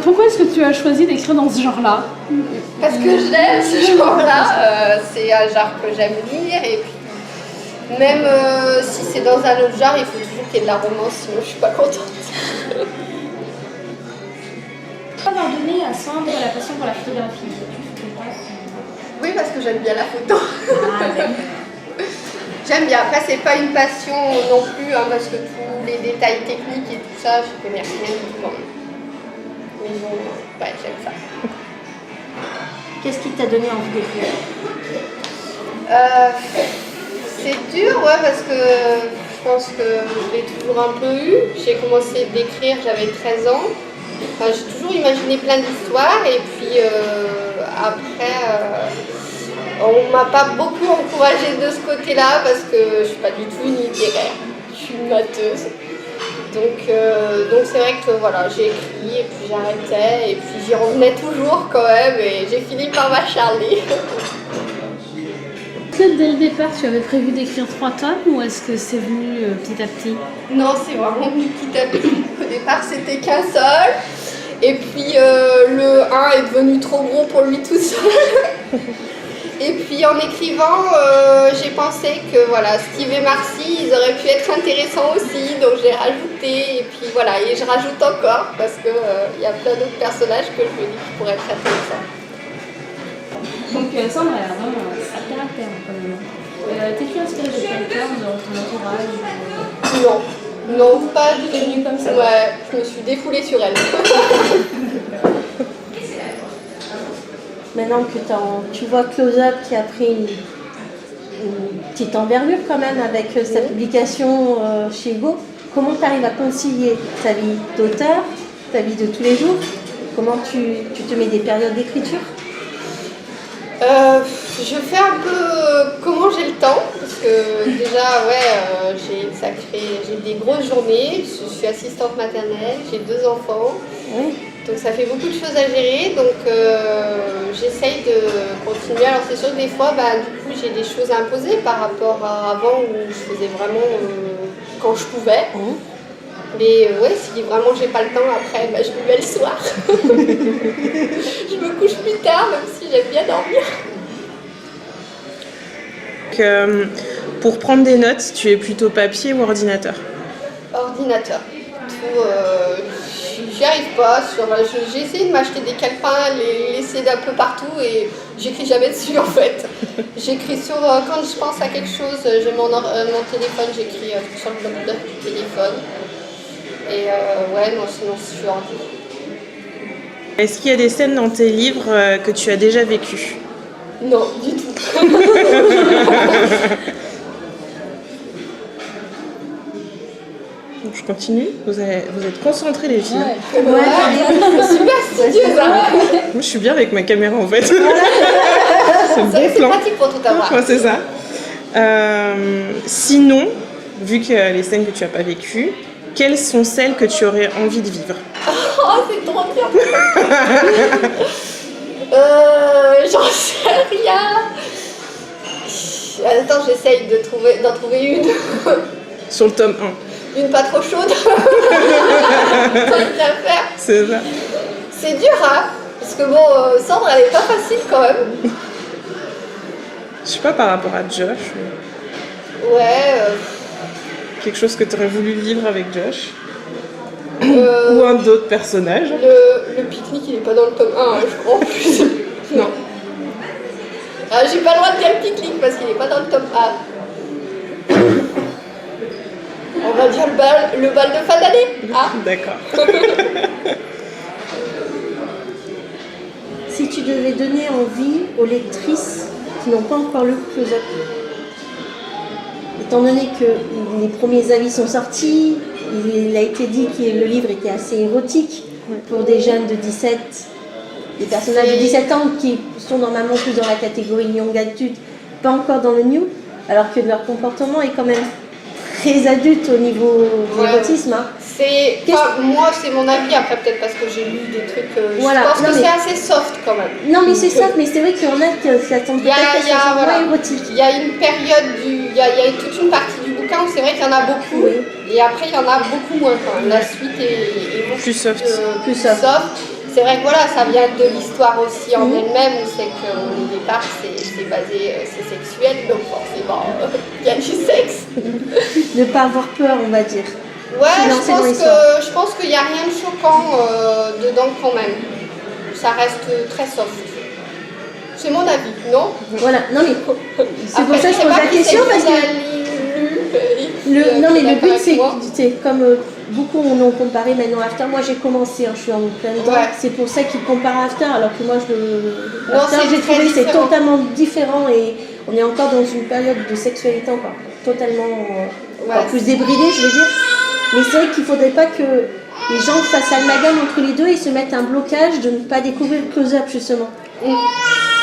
pourquoi est-ce que tu as choisi d'écrire dans ce genre-là? Parce que j'aime ce genre-là, c'est un genre que j'aime lire et puis même si c'est dans un autre genre, il faut toujours qu'il y ait de la romance, sinon je suis pas contente. Avoir donné à Sandre la passion pour la photographie. Oui, parce que j'aime bien la photo. J'aime bien. Après, c'est pas une passion non plus, hein, parce que tous les détails techniques et tout ça, je connais rien du tout. Mais bon, ouais, j'aime ça. Qu'est-ce qui t'a donné envie d'écrire? C'est dur, ouais, parce que je pense que je l'ai toujours un peu eu. J'ai commencé d'écrire, j'avais 13 ans. Enfin, j'ai toujours imaginé plein d'histoires et puis après, on m'a pas beaucoup encouragée de ce côté-là parce que je suis pas du tout une littéraire, je suis une matheuse. Donc c'est vrai que voilà, j'ai écrit et puis j'arrêtais et puis j'y revenais toujours quand même et j'ai fini par m'acharner. Est-ce que dès le départ tu avais prévu d'écrire 3 tomes ou est-ce que c'est venu petit à petit? Non, c'est vraiment venu petit à petit. Au départ, c'était qu'un seul. Et puis le 1 est devenu trop gros pour lui tout seul. Et puis en écrivant, j'ai pensé que voilà, Steve et Marcy, ils auraient pu être intéressants aussi. Donc j'ai rajouté et puis voilà, et je rajoute encore parce que y a plein d'autres personnages que je me dis qui pourraient être intéressants. Donc Sandre, elle a vraiment un caractère quand même. T'es-tu inspirée de quelqu'un dans ton entourage? Non, pas du T'es venue comme ça? Ouais, je me suis défoulée sur elle. Maintenant que tu vois Close Up qui a pris une petite envergure quand même avec sa publication chez Hugo, comment tu arrives à concilier ta vie d'auteur, ta vie de tous les jours? Comment tu te mets des périodes d'écriture? Je fais un peu comment j'ai le temps, parce que déjà, ouais, j'ai des grosses journées, je suis assistante maternelle, j'ai 2 enfants, Oui. donc ça fait beaucoup de choses à gérer, donc j'essaye de continuer. Alors c'est sûr que des fois, du coup, j'ai des choses à imposer par rapport à avant où je faisais vraiment quand je pouvais. Mais ouais, si vraiment j'ai pas le temps après, je me mets le soir. Je me couche plus tard, même si j'aime bien dormir. Pour prendre des notes, tu es plutôt papier ou ordinateur? Ordinateur. J'y arrive pas. J'ai essayé de m'acheter des calepins, les laisser d'un peu partout et j'écris jamais dessus en fait. J'écris sur quand je pense à quelque chose, j'ai mon téléphone, j'écris sur le bloc-notes du téléphone. Et ouais, non, sinon je suis ordi. Est-ce qu'il y a des scènes dans tes livres que tu as déjà vécues? Non, du tout. Donc, je continue. Vous êtes concentrés les filles. Ouais, super studieuse. Hein. Moi, je suis bien avec ma caméra en fait. C'est un bon C'est plan. pratique pour tout avoir. Ouais, c'est ça. Sinon, vu que les scènes que tu n'as pas vécues, quelles sont celles que tu aurais envie de vivre? Oh, c'est trop bien. J'en sais rien. Attends, j'essaye d'en trouver une. Sur le tome 1. Une pas trop chaude. Pas de bien faire. C'est ça. C'est dur, hein. Parce que bon, Sandre, elle est pas facile quand même. Je sais pas par rapport à Josh. Ouais. Quelque chose que tu aurais voulu vivre avec Josh. Ou un d'autre personnage. Le pique-nique, il est pas dans le tome 1, hein, je crois en plus. Non. Ah, j'ai pas le droit de dire le pique-nique parce qu'il est pas dans le tome 1. On va dire le bal de fin d'année. Ah. D'accord. Si tu devais donner envie aux lectrices qui n'ont pas encore lu Close Up, étant donné que les premiers avis sont sortis, il a été dit que le livre était assez érotique pour des jeunes de 17, des personnages de 17 ans qui sont normalement plus dans la catégorie young adulte, pas encore dans le new, alors que leur comportement est quand même très adulte au niveau de l'érotisme. Hein. Moi, c'est mon avis, après peut-être parce que j'ai lu des trucs, voilà. Je pense que c'est assez soft quand même. Non mais c'est soft, mais c'est vrai qu'il y en a qui s'attendent peut-être à ce soit moins érotique. Il y a une période, il y a toute une partie du bouquin où c'est vrai qu'il y en a beaucoup, et après il y en a beaucoup moins quand même. La suite est beaucoup plus soft. Plus soft. c'est vrai que voilà, ça vient de l'histoire aussi en elle-même, où c'est qu'au départ, c'est basé, c'est sexuel, donc forcément, il y a du sexe. Ne pas avoir peur, on va dire. Ouais, C'est dans l'histoire. je pense qu'il n'y a rien de choquant dedans quand même. Ça reste très soft. C'est mon avis, non? Voilà, non mais c'est pour Après, ça que je pose la question parce que non mais le but c'est comme beaucoup en ont comparé maintenant After. Moi j'ai commencé, je suis en plein dedans. Ouais. C'est pour ça qu'ils comparent After, alors que moi Non, After c'est j'ai très trouvé c'est différent. totalement différent et on est encore dans une période de sexualité encore totalement encore plus débridée, je veux dire. Mais c'est vrai qu'il faudrait pas que les gens fassent amalgame entre les deux et se mettent un blocage de ne pas découvrir le close-up justement.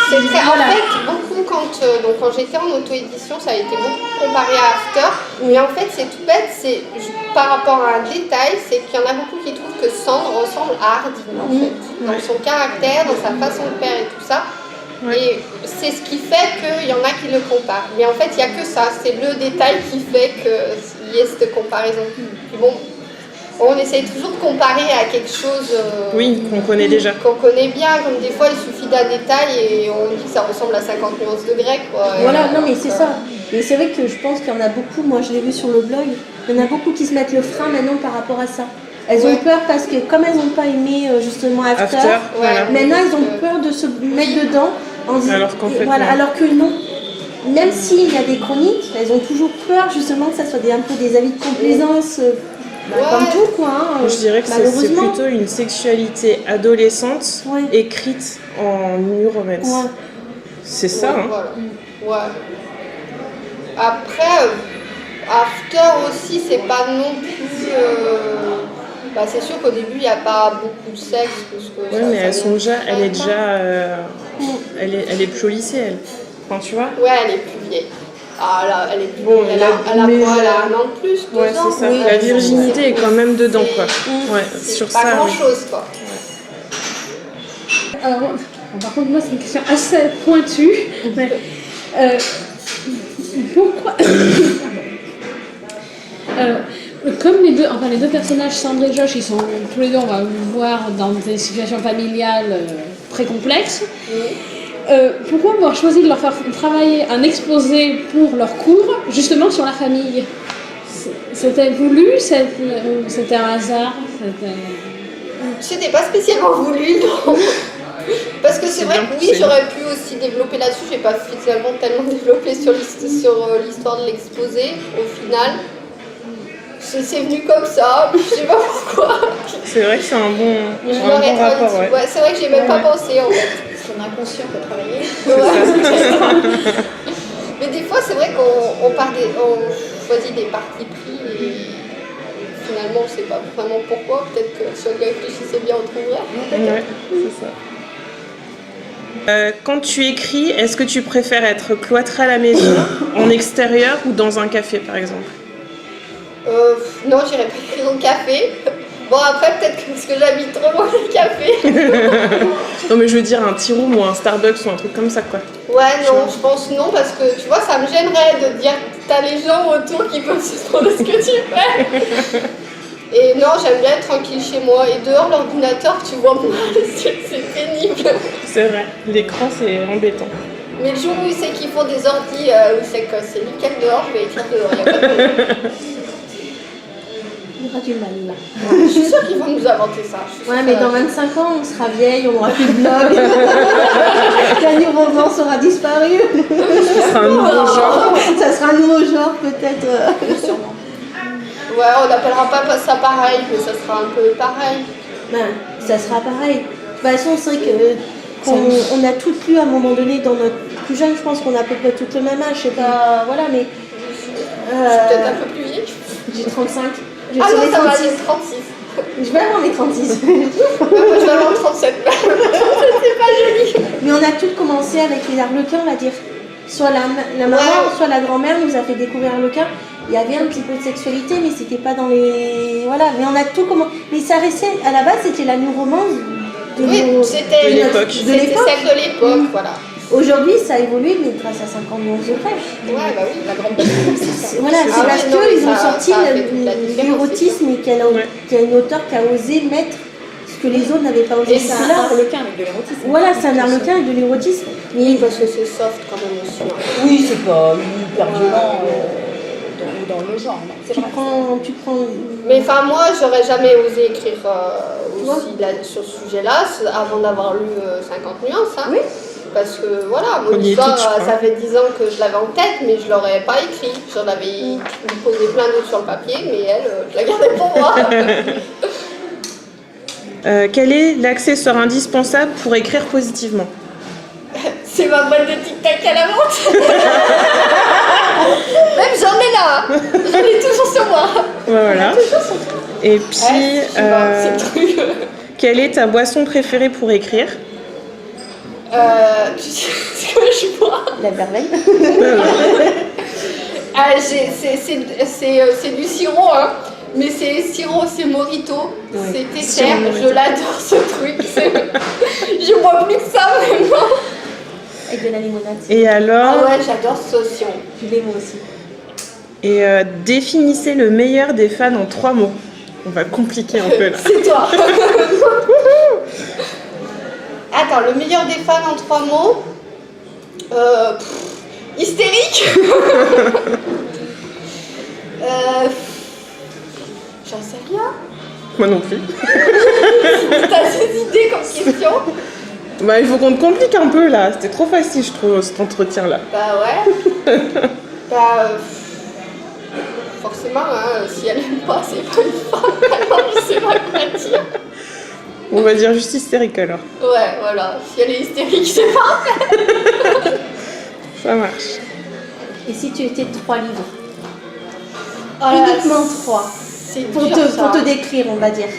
C'est très, en fait, beaucoup quand j'étais en auto-édition, ça a été beaucoup comparé à After. Mais en fait, c'est tout bête, c'est par rapport à un détail, c'est qu'il y en a beaucoup qui trouvent que Sandre ressemble à Hardin en fait, dans son caractère, dans sa façon de faire et tout ça. Et c'est ce qui fait qu'il y en a qui le comparent. Mais en fait, il n'y a que ça, c'est le détail qui fait qu'il y ait cette comparaison. Puis bon, on essaye toujours de comparer à quelque chose Oui, qu'on connaît déjà. qu'on connaît bien, comme des fois il suffit d'un détail et on dit que ça ressemble à 50 nuances de grec. Quoi. Voilà, non mais c'est ça. Et c'est vrai que je pense qu'il y en a beaucoup, moi je l'ai vu sur le blog, il y en a beaucoup qui se mettent le frein maintenant par rapport à ça. Elles ont peur parce que comme elles n'ont pas aimé justement After, voilà. maintenant elles ont peur de se mettre dedans. Alors qu'en fait, voilà, alors que non. Même s'il y a des chroniques, elles ont toujours peur justement que ça soit un peu des avis de complaisance. Comme tout quoi. Je dirais que c'est plutôt une sexualité adolescente écrite en new romance. Ouais. C'est ça. Voilà. Ouais. Après, After aussi, c'est pas non plus. C'est sûr qu'au début, il n'y a pas beaucoup de sexe. Oui, mais elle est déjà. Elle est plus au lycée, elle. Enfin, tu vois. Ouais, elle est plus vieille. Ah là, elle est plus bon, elle a un an de plus, 2 ans. c'est ça. Oui, la virginité est quand même dedans, quoi. Ouais, sur pas ça. Pas grand chose, quoi. Alors, par contre, moi, c'est une question assez pointue. Mais, pourquoi comme les deux personnages, Sandre et Josh, ils sont tous les deux, on va le voir, dans des situations familiales très complexes. Pourquoi avoir choisi de leur faire travailler un exposé pour leur cours, justement sur la famille? C'était voulu? C'était un hasard? C'était pas spécialement voulu, non. Parce que c'est vrai que oui, j'aurais pu aussi développer là-dessus. J'ai pas finalement tellement développé sur l'histoire de l'exposé au final. C'est venu comme ça, je sais pas pourquoi. C'est vrai que c'est un bon rapport. Ouais, c'est vrai que j'ai même pas pensé en fait. Son inconscient peut travailler. Mais des fois, c'est vrai qu'on choisit des partis pris et finalement, on sait pas vraiment pourquoi. Peut-être que si on y réfléchissait bien, on trouverait. Ouais, c'est ça. Quand tu écris, est-ce que tu préfères être cloîtré à la maison, en extérieur ou dans un café par exemple? Non, j'irais pas écrire au café. Bon, après, peut-être que parce que j'habite trop loin du café. Non, mais je veux dire un tea room ou un Starbucks ou un truc comme ça, quoi. Ouais, non, je pense non, parce que tu vois, ça me gênerait de dire que t'as les gens autour qui peuvent se demander ce que tu fais. Et non, j'aime bien être tranquille chez moi. Et dehors, l'ordinateur, tu vois, c'est pénible. C'est vrai, l'écran, c'est embêtant. Mais le jour où c'est qu'ils font des ordis, où c'est nickel dehors, je vais écrire dehors, y a pas de problème. Il y aura du mal là. Je suis sûre qu'ils vont nous inventer ça. Ouais, mais dans 25 ans, on sera vieille, on n'aura plus de blog. La new romance aura disparu. Ça sera un nouveau genre. Ça sera un nouveau genre, peut-être. Sûrement. Ouais, on n'appellera pas ça pareil, mais ça sera un peu pareil. Ben, ça sera pareil. De toute façon, c'est vrai qu'on a toutes lu à un moment donné dans notre plus jeune, je pense qu'on a à peu près toutes le même âge, je sais pas, voilà, mais. Je suis peut-être un peu plus vieille. J'ai 35. Ah non, ça va, j'ai 36. Je vais avoir les 36. Moi, je vais avoir 37. C'est pas joli. Mais on a toutes commencé avec les Arlequins, on va dire. Soit la maman, soit la grand-mère nous a fait découvrir Arlequin. Il y avait un petit peu de sexualité, mais c'était pas dans les. Voilà, mais on a tout commencé. Mais ça restait, à la base, c'était la new romance c'était l'époque. C'était celle de l'époque, voilà. Aujourd'hui, ça a évolué, mais grâce à 50 millions de près. Ouais, bah oui, la grande Voilà, c'est parce qu'ils ont sorti l'érotisme l'érotisme et qu'il y a une auteure qui a osé mettre ce que les autres n'avaient pas osé. Et c'est un harlequin avec de l'érotisme. Voilà, c'est un harlequin avec de l'érotisme. Oui, parce que c'est soft quand même aussi. Hein. Oui, c'est pas hyper violent dans le genre. Non, c'est Tu vrai. prends. Mais enfin, moi, j'aurais jamais osé écrire aussi sur ce sujet-là avant d'avoir lu 50 nuances. Hein. Oui. Parce que voilà, mon On y est histoire, toutes, je crois. ça fait 10 ans que je l'avais en tête, mais je l'aurais pas écrit. J'en avais posé plein d'autres sur le papier, mais elle, je la gardais pour moi. Quel est l'accessoire indispensable pour écrire positivement? C'est ma boîte de tic-tac à la vente. Même j'en ai là. J'en ai toujours sur moi. Voilà. Et puis, Ouais, je sais pas, c'est le truc. quelle est ta boisson préférée pour écrire? Tu sais ce que je bois? La verveille. Ah, c'est du sirop, hein. Mais c'est sirop, c'est Morito, c'est Sirop Tesser, Morito. je l'adore ce truc. Je bois plus que ça vraiment. Avec de la limonade. Et alors, Ah ouais, j'adore ce saucion. Je l'aime aussi. et définissez le meilleur des fans en 3 mots. On va compliquer un peu là. C'est toi. Attends, le meilleur des fans en 3 mots. Hystérique. J'en sais rien. Moi non plus. T'as des idées comme question? Bah, il faut qu'on te complique un peu là. C'était trop facile, je trouve, cet entretien-là. Bah ouais. Forcément, hein, si elle aime pas, c'est pas une femme. Alors je sais pas quoi dire. On va dire juste hystérique alors. Ouais, voilà. Si elle est hystérique, c'est pas. Ça marche. Et si tu étais 3 livres? Oh là, Uniquement 3. C'est Pour dur, ça. te décrire, on va dire.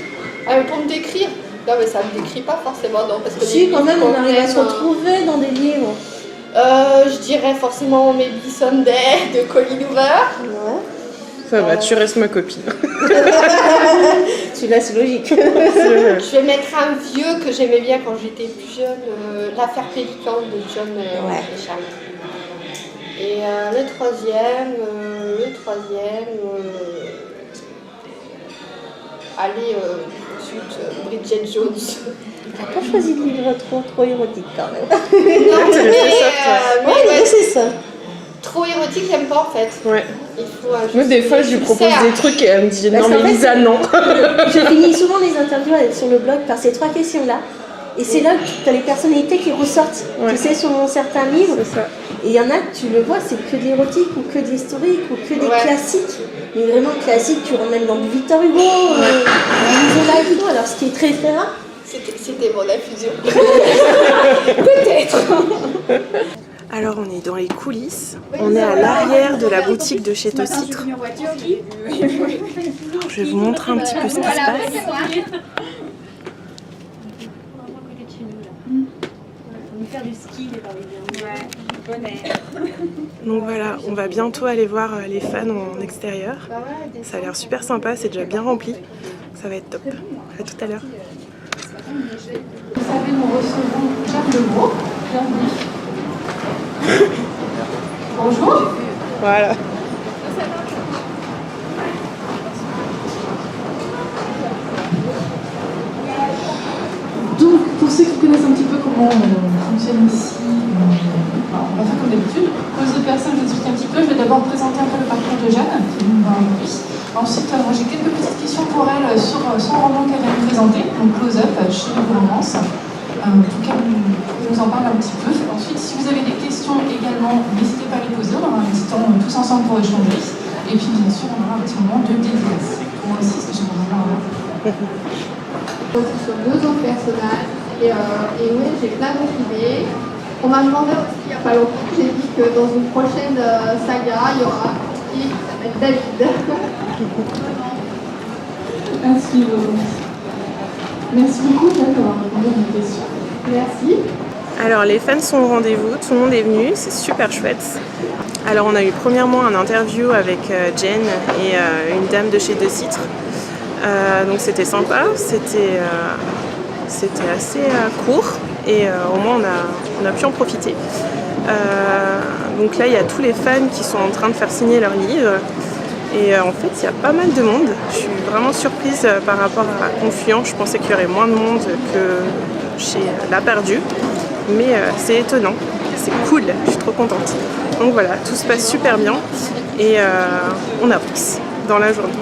Ah, mais pour me décrire? Non, mais ça me décrit pas forcément, non. Parce que les Si, quand même, livres on arrive à se comprennent, retrouver dans des livres. je dirais forcément Maybe Someday de Colleen Hoover. Ouais. Ça va, tu restes ma copine. Celui-là, c'est logique. Je vais mettre un vieux que j'aimais bien quand j'étais plus jeune, L'affaire Pélican de John Grisham. Et le troisième, allez, ensuite Bridget Jones. T'as pas choisi de livre trop érotique quand même. Non, mais c'est ça. trop érotique, j'aime pas en fait. Ouais. Il faut Moi, des fois, je lui propose des trucs et elle me dit Parce non, qu'en mais fait, Lisa, non. Je finis souvent les interviews sur le blog par ces 3 questions-là. Et c'est là que tu as les personnalités qui ressortent. Ouais. Tu sais, sur certains livres. C'est ça. Et il y en a, tu le vois, c'est que de l'érotique ou que de l'historique ou que des classiques. Mais vraiment classique, tu ramènes dans du Victor Hugo, Zola et tout. Alors, ce qui est très très rare. C'était mon infusion. Alors, on est dans les coulisses. On est à l'arrière de la boutique de chez Tocitre. Alors, je vais vous montrer un petit peu ce qui se passe. Donc voilà, on va bientôt aller voir les fans en extérieur. Ça a l'air super sympa, c'est déjà bien rempli. Ça va être top. À tout à l'heure. Vous savez, nous recevons Jeanne Lebeau. Bienvenue. Bonjour. Voilà. Donc, pour ceux qui connaissent un petit peu comment on fonctionne ici, on va faire comme d'habitude. Pour les autres personnes, je vous explique un petit peu. Je vais d'abord présenter un peu le parcours de Jeanne, qui nous va aujourd'hui. Ensuite, moi j'ai quelques petites questions pour elle sur son roman qu'elle vient nous présenter, donc Close Up chez Romance. Pour qu'elle nous en parle un petit peu. Ensuite, si vous avez des questions également, n'hésitez pas à les poser. On aura un petit temps tous ensemble pour échanger. Et puis, bien sûr, on aura un petit moment de dédicace. Pour moi aussi, c'est que j'aimerais bien avoir. Ce sont 2 autres personnages et oui, j'ai plein d'autres idées. On m'a demandé aussi il n'y a pas longtemps, j'ai dit que dans une prochaine saga, il y aura qui s'appelle David. Merci beaucoup d'avoir répondu à mes questions. Merci. Alors les fans sont au rendez-vous, tout le monde est venu, c'est super chouette. Alors on a eu premièrement un interview avec Jen et une dame de chez Tocitre. Donc c'était sympa, c'était assez court et au moins on a pu en profiter. Donc là il y a tous les fans qui sont en train de faire signer leurs livres Et en fait, il y a pas mal de monde. Je suis vraiment surprise par rapport à Confluent. Je pensais qu'il y aurait moins de monde que chez La Perdue. Mais c'est étonnant. C'est cool. Je suis trop contente. Donc voilà, tout se passe super bien. Et on avance dans la journée.